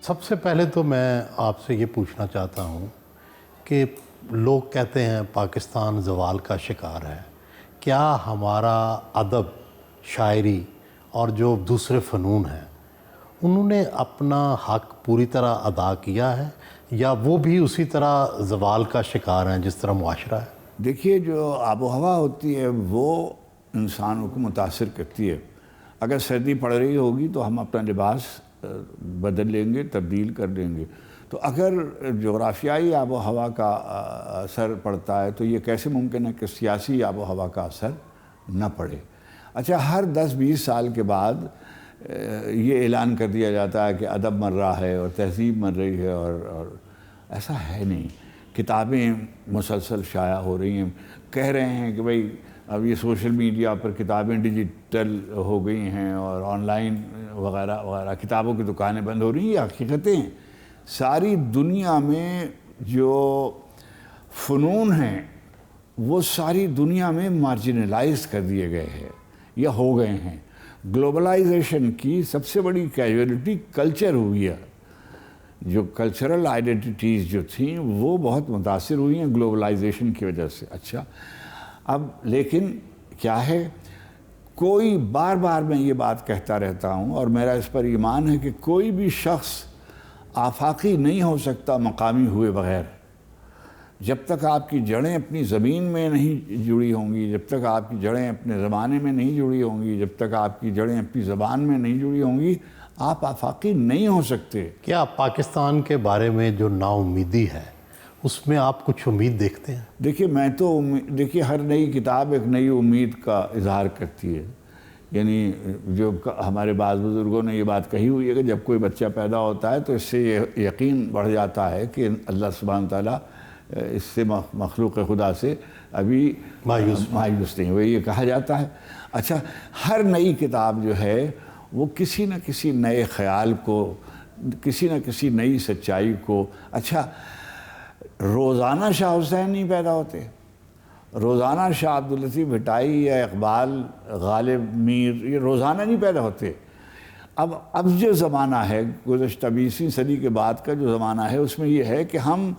سب سے پہلے تو میں آپ سے یہ پوچھنا چاہتا ہوں کہ لوگ کہتے ہیں پاکستان زوال کا شکار ہے، کیا ہمارا ادب، شاعری اور جو دوسرے فنون ہیں انہوں نے اپنا حق پوری طرح ادا کیا ہے یا وہ بھی اسی طرح زوال کا شکار ہیں جس طرح معاشرہ ہے؟ دیکھیے، جو آب و ہوا ہوتی ہے وہ انسانوں کو متاثر کرتی ہے۔ اگر سردی پڑ رہی ہوگی تو ہم اپنا لباس بدل لیں گے، تبدیل کر لیں گے۔ تو اگر جغرافیائی آب و ہوا کا اثر پڑتا ہے تو یہ کیسے ممکن ہے کہ سیاسی آب و ہوا کا اثر نہ پڑے؟ اچھا، ہر 10-20 سال کے بعد یہ اعلان کر دیا جاتا ہے کہ ادب مر رہا ہے اور تہذیب مر رہی ہے، اور ایسا ہے نہیں۔ کتابیں مسلسل شائع ہو رہی ہیں، کہہ رہے ہیں کہ بھئی اب یہ سوشل میڈیا پر کتابیں ڈیجیٹل ہو گئی ہیں اور آن لائن وغیرہ وغیرہ، کتابوں کی دکانیں بند ہو رہی ہیں۔ یہ حقیقتیں ہیں۔ ساری دنیا میں جو فنون ہیں وہ ساری دنیا میں مارجنلائز کر دیے گئے ہیں یا ہو گئے ہیں۔ گلوبلائزیشن کی سب سے بڑی کیجولیٹی کلچر ہوئی ہے۔ جو کلچرل آئیڈینٹیٹیز جو تھیں وہ بہت متاثر ہوئی ہیں گلوبلائزیشن کی وجہ سے۔ اچھا، اب لیکن کیا ہے، کوئی بار بار میں یہ بات کہتا رہتا ہوں اور میرا اس پر ایمان ہے کہ کوئی بھی شخص آفاقی نہیں ہو سکتا مقامی ہوئے بغیر۔ جب تک آپ کی جڑیں اپنی زمین میں نہیں جڑی ہوں گی، جب تک آپ کی جڑیں اپنے زمانے میں نہیں جڑی ہوں گی، جب تک آپ کی جڑیں اپنی زبان میں نہیں جڑی ہوں گی، آپ آفاقی نہیں ہو سکتے۔ کیا پاکستان کے بارے میں جو نا امیدی ہے اس میں آپ کچھ امید دیکھتے ہیں؟ دیکھیے، میں تو دیکھیے ہر نئی کتاب ایک نئی امید کا اظہار کرتی ہے۔ یعنی جو ہمارے بعض بزرگوں نے یہ بات کہی ہوئی ہے کہ جب کوئی بچہ پیدا ہوتا ہے تو اس سے یہ یقین بڑھ جاتا ہے کہ اللہ سبحانہ تعالیٰ اس سے مخلوق خدا سے ابھی مایوس نہیں ہوئے، یہ کہا جاتا ہے۔ اچھا، ہر نئی کتاب جو ہے وہ کسی نہ کسی نئے خیال کو، کسی نہ کسی نئی سچائی کو، اچھا روزانہ شاہ حسین نہیں پیدا ہوتے، روزانہ شاہ عبداللطیف بھٹائی یا اقبال غالب میر یہ روزانہ نہیں پیدا ہوتے۔ اب جو زمانہ ہے، گزشتہ 20ویں صدی کے بعد کا جو زمانہ ہے، اس میں یہ ہے کہ ہم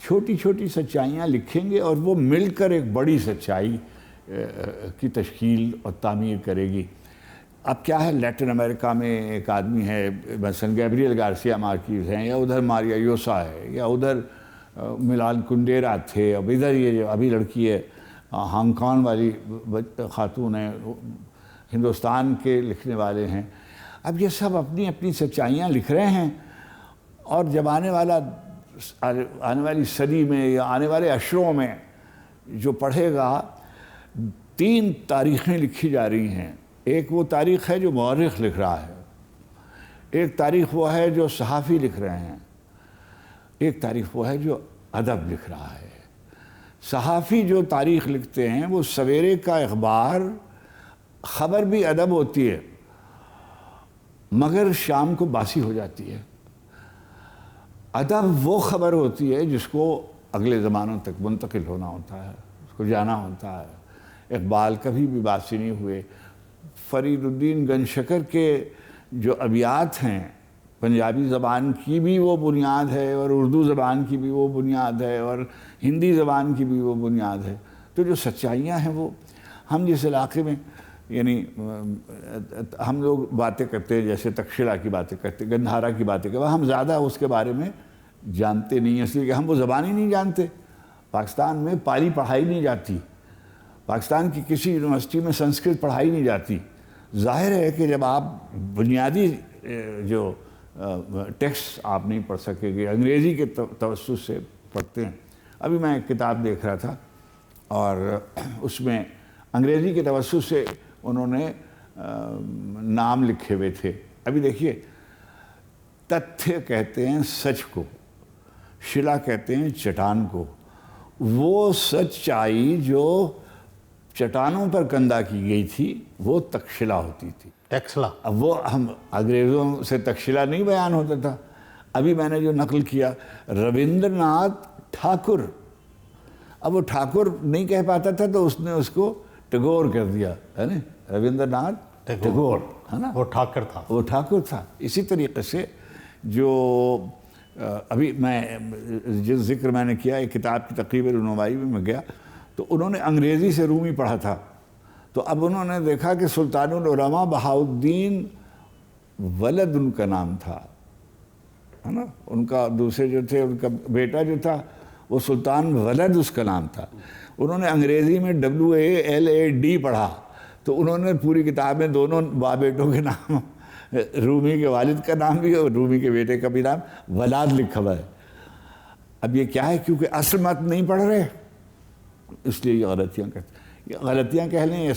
چھوٹی چھوٹی سچائیاں لکھیں گے اور وہ مل کر ایک بڑی سچائی کی تشکیل اور تعمیر کرے گی۔ اب کیا ہے، لیٹن امریکہ میں ایک آدمی ہے مثلا گیبریل گارسیا مارکیز ہیں، یا ادھر ماریا یوسا ہے، یا ادھر ملان کنڈیرا تھے، اب ادھر یہ جو ابھی لڑکی ہے ہانگ کانگ والی خاتون ہیں، ہندوستان کے لکھنے والے ہیں۔ اب یہ سب اپنی اپنی سچائیاں لکھ رہے ہیں، اور جب آنے والی صدی میں یا آنے والے عشروں میں جو پڑھے گا، 3 تاریخیں لکھی جا رہی ہیں۔ ایک وہ تاریخ ہے جو مورخ لکھ رہا ہے، ایک تاریخ وہ ہے جو صحافی لکھ رہے ہیں، ایک تاریخ وہ ہے جو ادب لکھ رہا ہے۔ صحافی جو تاریخ لکھتے ہیں وہ سویرے کا اخبار، خبر بھی ادب ہوتی ہے مگر شام کو باسی ہو جاتی ہے۔ ادب وہ خبر ہوتی ہے جس کو اگلے زمانوں تک منتقل ہونا ہوتا ہے، اس کو جانا ہوتا ہے۔ اقبال کبھی بھی باسی نہیں ہوئے۔ فرید الدین گنج شکر کے جو ابیات ہیں، پنجابی زبان کی بھی وہ بنیاد ہے اور اردو زبان کی بھی وہ بنیاد ہے اور ہندی زبان کی بھی وہ بنیاد ہے۔ تو جو سچائیاں ہیں وہ ہم جس علاقے میں، یعنی ہم لوگ باتیں کرتے ہیں، جیسے تکشلا کی باتیں کرتے، گندھارا کی باتیں کرتے، ہم زیادہ اس کے بارے میں جانتے نہیں ہیں، اس لیے کہ ہم وہ زبان ہی نہیں جانتے۔ پاکستان میں پالی پڑھائی نہیں جاتی، پاکستان کی کسی یونیورسٹی میں سنسکرت پڑھائی نہیں جاتی۔ ظاہر ہے کہ جب آپ بنیادی جو ٹیکسٹ آپ نہیں پڑھ سکیں گے، انگریزی کے توسط سے پڑھتے ہیں۔ ابھی میں ایک کتاب دیکھ رہا تھا اور اس میں انگریزی کے توسط سے انہوں نے نام لکھے ہوئے تھے۔ ابھی دیکھیے، تتھیہ کہتے ہیں سچ کو، شلا کہتے ہیں چٹان کو۔ وہ سچائی جو چٹانوں پر کندہ کی گئی تھی وہ تکشلا ہوتی تھی، ٹیکسلا۔ اب وہ ہم انگریزوں سے تکشلا نہیں بیان ہوتا تھا۔ ابھی میں نے جو نقل کیا، رویندر ناتھ ٹھاکر، اب وہ ٹھاکر نہیں کہہ پاتا تھا تو اس نے اس کو ٹیگور کر دیا، ہے نا، رویندر ناتھ ٹیگور، ہے نا، وہ ٹھاکر تھا۔ وہ ٹھاکر تھا۔ اسی طریقے سے جو ابھی میں جس ذکر میں نے کیا ایک کتاب کی تقریب رونمائی میں گیا تو انہوں نے انگریزی سے رومی پڑھا تھا، تو اب انہوں نے دیکھا کہ سلطان العلماء بہاؤالدین ولد ان کا نام تھا، ہے نا، ان کا دوسرے جو تھے ان کا بیٹا جو تھا وہ سلطان ولد اس کا نام تھا، انہوں نے انگریزی میں WALAD پڑھا، تو انہوں نے پوری کتاب میں دونوں باپ بیٹوں کے نام، رومی کے والد کا نام بھی اور رومی کے بیٹے کا بھی نام ولاد لکھا ہوا ہے۔ اب یہ کیا ہے، کیونکہ اصل مت نہیں پڑھ رہے اس لیے یہ غلطیاں کرتے، یہ غلطیاں کہہ لیں، یہ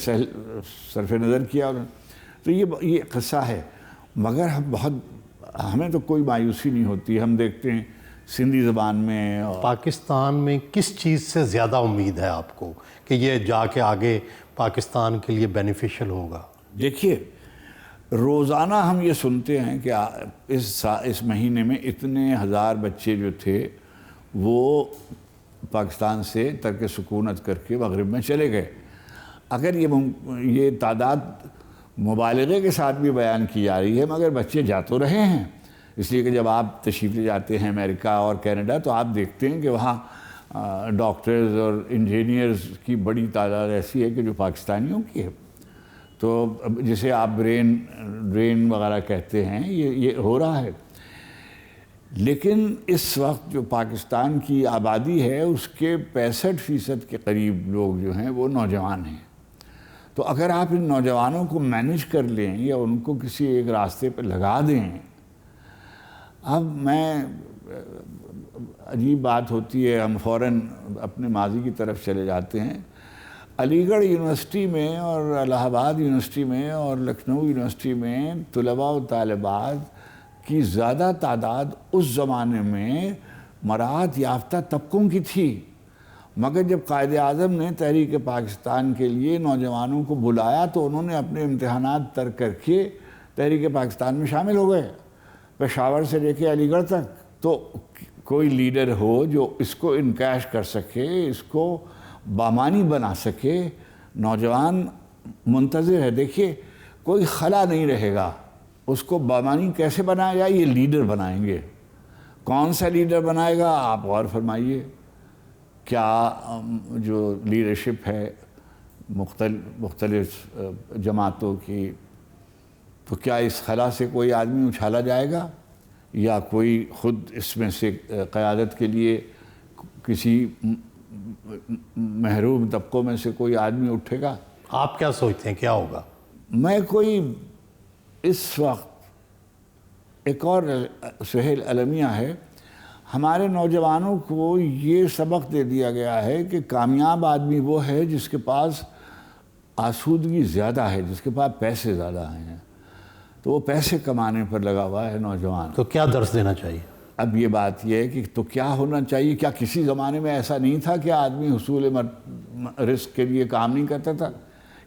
صرف نظر کیا انہوں نے، تو یہ قصہ ہے۔ مگر ہمیں تو کوئی مایوسی نہیں ہوتی، ہم دیکھتے ہیں سندھی زبان میں پاکستان میں کس چیز سے زیادہ امید ہے آپ کو کہ یہ جا کے آگے پاکستان کے لیے بینیفیشل ہوگا؟ دیکھیے روزانہ ہم یہ سنتے ہیں کہ اس مہینے میں اتنے ہزار بچے جو تھے وہ پاکستان سے ترک سکونت کر کے مغرب میں چلے گئے۔ اگر یہ تعداد مبالغے کے ساتھ بھی بیان کی جا رہی ہے، مگر بچے جا تو رہے ہیں، اس لیے کہ جب آپ تشریف لے جاتے ہیں امریکہ اور کینیڈا تو آپ دیکھتے ہیں کہ وہاں ڈاکٹرز اور انجینئرز کی بڑی تعداد ایسی ہے کہ جو پاکستانیوں کی ہے، تو جسے آپ برین وغیرہ کہتے ہیں، یہ ہو رہا ہے۔ لیکن اس وقت جو پاکستان کی آبادی ہے اس کے 65% کے قریب لوگ جو ہیں وہ نوجوان ہیں، تو اگر آپ ان نوجوانوں کو مینیج کر لیں یا ان کو کسی ایک راستے پہ لگا دیں، اب عجیب بات ہوتی ہے، ہم فوراً اپنے ماضی کی طرف چلے جاتے ہیں۔ علی گڑھ یونیورسٹی میں اور الہ آباد یونیورسٹی میں اور لکھنؤ یونیورسٹی میں طلباء و طالبات کی زیادہ تعداد اس زمانے میں مراعات یافتہ طبقوں کی تھی، مگر جب قائد اعظم نے تحریک پاکستان کے لیے نوجوانوں کو بلایا تو انہوں نے اپنے امتحانات ترک کر کے تحریک پاکستان میں شامل ہو گئے، پشاور سے لے کے علی گڑھ تک۔ تو کوئی لیڈر ہو جو اس کو انکیش کر سکے، اس کو بامانی بنا سکے، نوجوان منتظر ہے۔ دیکھیے کوئی خلا نہیں رہے گا، اس کو بامانی کیسے بنایا جائے، یہ لیڈر بنائیں گے۔ کون سا لیڈر بنائے گا آپ غور فرمائیے، کیا جو لیڈرشپ ہے مختلف جماعتوں کی، تو کیا اس خلا سے کوئی آدمی اچھالا جائے گا یا کوئی خود اس میں سے قیادت کے لیے کسی محروم طبقوں میں سے کوئی آدمی اٹھے گا؟ آپ کیا سوچتے ہیں کیا ہوگا؟ میں کوئی اس وقت ایک اور سہیل المیہ ہے، ہمارے نوجوانوں کو یہ سبق دے دیا گیا ہے کہ کامیاب آدمی وہ ہے جس کے پاس آسودگی زیادہ ہے، جس کے پاس پیسے زیادہ ہیں، تو وہ پیسے کمانے پر لگا ہوا ہے نوجوان۔ تو کیا درس دینا چاہیے؟ اب یہ بات یہ ہے کہ تو کیا ہونا چاہیے؟ کیا کسی زمانے میں ایسا نہیں تھا کہ آدمی حصول رزق کے لیے کام نہیں کرتا تھا؟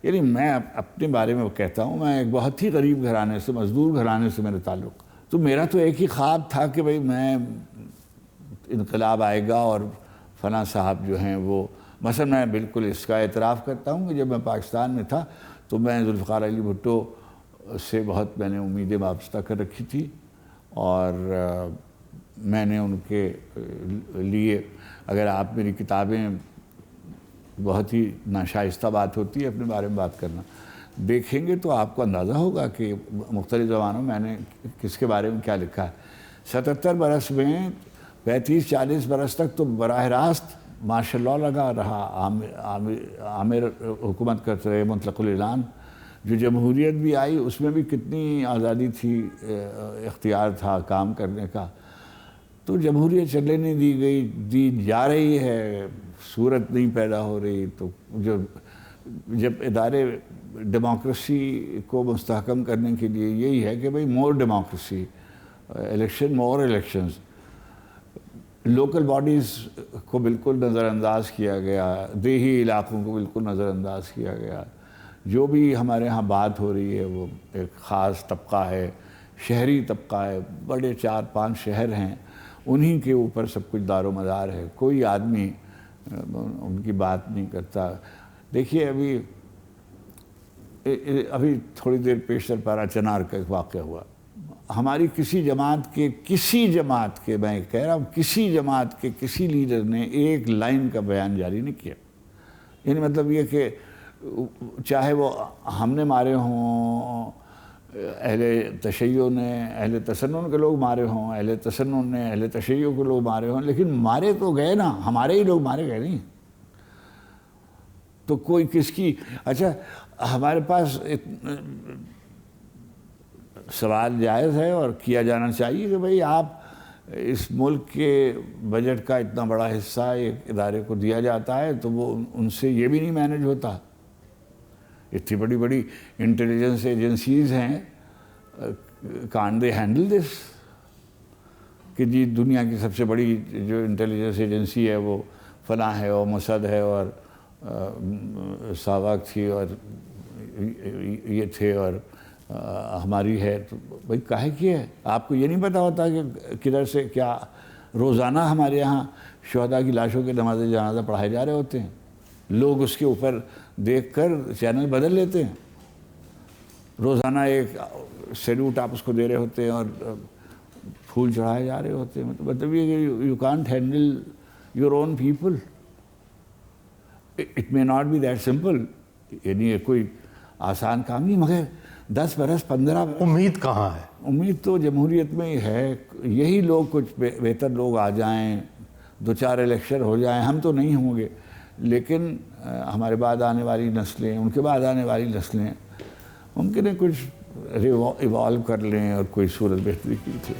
یعنی میں اپنے بارے میں کہتا ہوں، میں ایک بہت ہی غریب گھرانے سے، مزدور گھرانے سے میرے تعلق، تو میرا تو ایک ہی خواب تھا کہ بھئی میں انقلاب آئے گا اور فلاں صاحب جو ہیں وہ، مثلا میں بالکل اس کا اعتراف کرتا ہوں کہ جب میں پاکستان میں تھا تو میں ذوالفقار علی بھٹو سے بہت میں نے امیدیں وابستہ کر رکھی تھی، اور میں نے ان کے لیے، اگر آپ میری کتابیں، بہت ہی ناشائستہ بات ہوتی ہے اپنے بارے میں بات کرنا، دیکھیں گے تو آپ کو اندازہ ہوگا کہ مختلف زبانوں میں نے کس کے بارے میں کیا لکھا ہے۔ 77 برس میں 35-40 برس تک تو براہ راست ماشاء اللہ لگا رہا، عامر حکومت کرتے رہے، مطلق الاعلان۔ جو جمہوریت بھی آئی اس میں بھی کتنی آزادی تھی، اختیار تھا کام کرنے کا، تو جمہوریت چلنے نہیں دی جا رہی ہے، صورت نہیں پیدا ہو رہی۔ تو جب ادارے ڈیموکریسی کو مستحکم کرنے کے لیے یہی ہے کہ بھئی مور ڈیموکریسی، الیکشن مور الیکشنز، لوکل باڈیز کو بالکل نظر انداز کیا گیا، دیہی علاقوں کو بالکل نظر انداز کیا گیا۔ جو بھی ہمارے ہاں بات ہو رہی ہے وہ ایک خاص طبقہ ہے، شہری طبقہ ہے، بڑے 4-5 شہر ہیں، انہی کے اوپر سب کچھ دار و مدار ہے، کوئی آدمی ان کی بات نہیں کرتا۔ دیکھیے ابھی تھوڑی دیر پیشتر پارا چنار کا ایک واقعہ ہوا، ہماری کسی جماعت کے میں کہہ رہا ہوں کسی جماعت کے کسی لیڈر نے ایک لائن کا بیان جاری نہیں کیا. یعنی مطلب یہ کہ چاہے وہ ہم نے مارے ہوں، اہل تشیع نے، اہل تسنن کے لوگ مارے ہوں، اہل تسنن نے اہل تشیع کے لوگ مارے ہوں، لیکن مارے تو گئے نا، ہمارے ہی لوگ مارے گئے نہیں. تو کوئی کس کی اچھا ہمارے پاس سوال جائز ہے اور کیا جانا چاہیے کہ بھئی آپ اس ملک کے بجٹ کا اتنا بڑا حصہ ایک ادارے کو دیا جاتا ہے تو وہ ان سے یہ بھی نہیں مینج ہوتا. اتنی بڑی بڑی انٹیلیجنس ایجنسیز ہیں، کانٹ دے ہینڈل دس کہ جی دنیا کی سب سے بڑی جو انٹیلیجنس ایجنسی ہے وہ فلاں ہے اور موساد ہے اور ساواک تھی اور یہ تھے اور ہماری ہے. تو بھائی کاہے کی ہے؟ آپ کو یہ نہیں پتہ ہوتا کہ کدھر سے کیا روزانہ ہمارے یہاں شہداء کی لاشوں کے نماز جنازہ پڑھائے جا رہے ہوتے ہیں. لوگ اس کے اوپر دیکھ کر چینل بدل لیتے ہیں. روزانہ ایک سیلوٹ آپ اس کو دے رہے ہوتے ہیں اور پھول چڑھائے جا رہے ہوتے ہیں. مطلب یہ کہ you can't handle your own people. It may not be that simple. یعنی یہ کوئی آسان کام نہیں، مگر 10 برس 15 امید کہاں ہے؟ امید تو جمہوریت میں ہی ہے. یہی لوگ کچھ بہتر لوگ آ جائیں، 2-4 الیکشن ہو جائیں. ہم تو نہیں ہوں گے لیکن ہمارے بعد آنے والی نسلیں، ان کے بعد آنے والی نسلیں ممکن ہے کچھ ایوالو کر لیں اور کوئی صورت بہتری کی تھی.